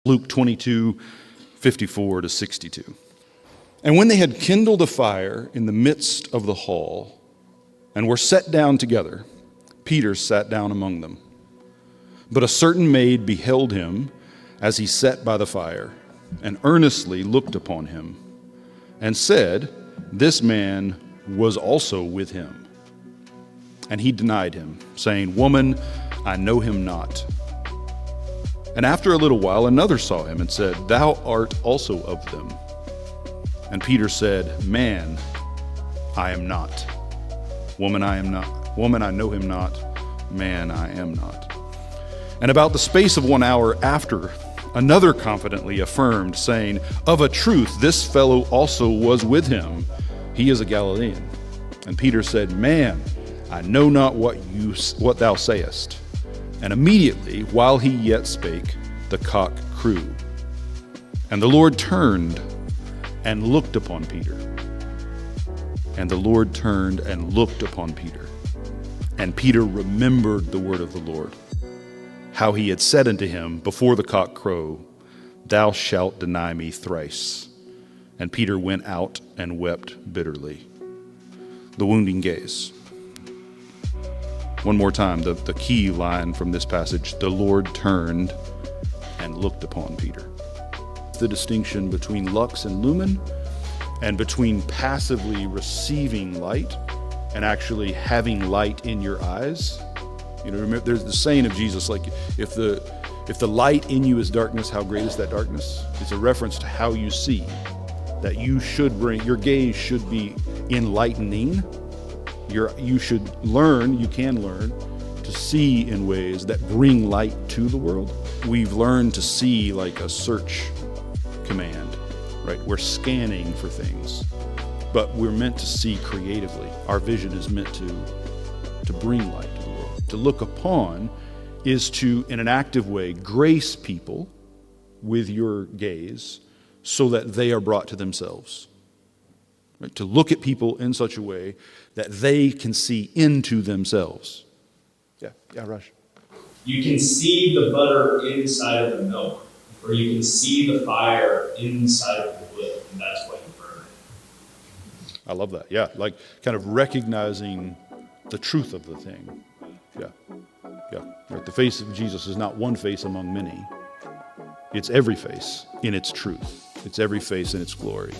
Luke 22:54-62. And when they had kindled a fire in the midst of the hall and were set down together, Peter sat down among them. But a certain maid beheld him as he sat by the fire, and earnestly looked upon him, and said, "This man was also with him." And he denied him, saying, "Woman, I know him not." And after a little while, another saw him and said, "Thou art also of them." And Peter said, "Man, I am not. Woman, I am not. Woman, I know him not. Man, I am not." And about the space of 1 hour after, another confidently affirmed, saying, "Of a truth, this fellow also was with him. He is a Galilean." And Peter said, "Man, I know not what thou sayest." And immediately, while he yet spake, the cock crew. And the Lord turned and looked upon Peter. And the Lord turned and looked upon Peter. And Peter remembered the word of the Lord, how he had said unto him before the cock crow, "Thou shalt deny me thrice." And Peter went out and wept bitterly. The wounding gaze. One more time, the key line from this passage, the Lord turned and looked upon Peter. The distinction between lux and lumen, and between passively receiving light and actually having light in your eyes. You know, remember, there's the saying of Jesus, like, if the light in you is darkness, how great is that darkness? It's a reference to how you see, that you should bring, your gaze should be enlightening. You can learn to see in ways that bring light to the world. We've learned to see like a search command, right? We're scanning for things, but we're meant to see creatively. Our vision is meant to bring light to the world. To look upon is to, in an active way, grace people with your gaze so that they are brought to themselves. Right? To look at people in such a way that they can see into themselves. Yeah, Raj. You can see the butter inside of the milk, or you can see the fire inside of the wood, and that's what you burn. I love that. Yeah, like kind of recognizing the truth of the thing. Yeah. Right. The face of Jesus is not one face among many. It's every face in its truth. It's every face in its glory.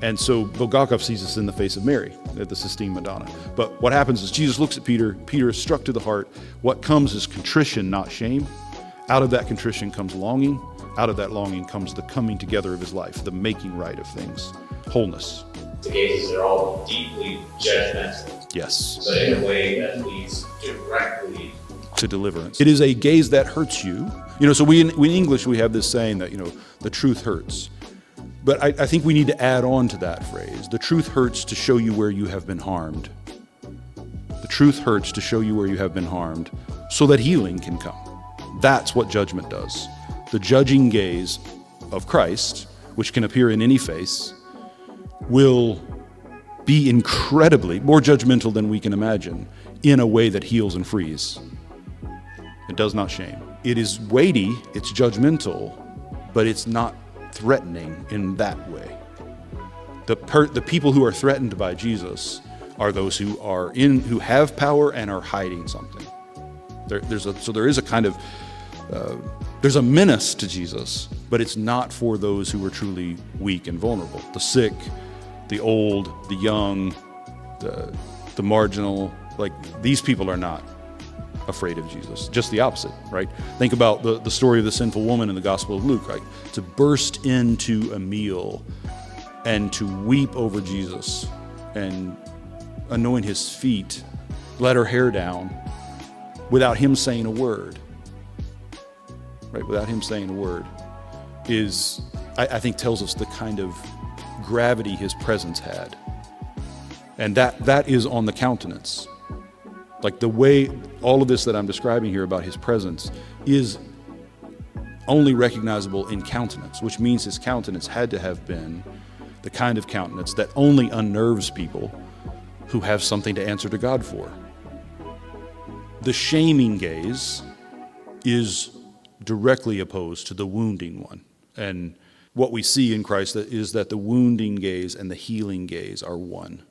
And so Bulgakov sees this in the face of Mary at the Sistine Madonna. But what happens is Jesus looks at Peter. Peter is struck to the heart. What comes is contrition, not shame. Out of that contrition comes longing. Out of that longing comes the coming together of his life, the making right of things, wholeness. The gazes are all deeply judgmental. Yes. But in a way that leads directly to deliverance. It is a gaze that hurts you. You know, so in English we have this saying that, the truth hurts. But I think we need to add on to that phrase. The truth hurts to show you where you have been harmed. The truth hurts to show you where you have been harmed so that healing can come. That's what judgment does. The judging gaze of Christ, which can appear in any face, will be incredibly more judgmental than we can imagine in a way that heals and frees. It does not shame. It is weighty, it's judgmental, but it's not threatening in that way. The people who are threatened by Jesus are those who have power and are hiding something. There's a menace to Jesus, but it's not for those who are truly weak and vulnerable. The sick, the old, the young, the marginal, like these people are not afraid of Jesus. Just the opposite, right? Think about the story of the sinful woman in the Gospel of Luke, right? To burst into a meal and to weep over Jesus and anoint his feet, let her hair down without him saying a word, right? Without him saying a word is, I think, tells us the kind of gravity his presence had. And that is on the countenance. Like the way all of this that I'm describing here about his presence is only recognizable in countenance, which means his countenance had to have been the kind of countenance that only unnerves people who have something to answer to God for. The shaming gaze is directly opposed to the wounding one. And what we see in Christ is that the wounding gaze and the healing gaze are one.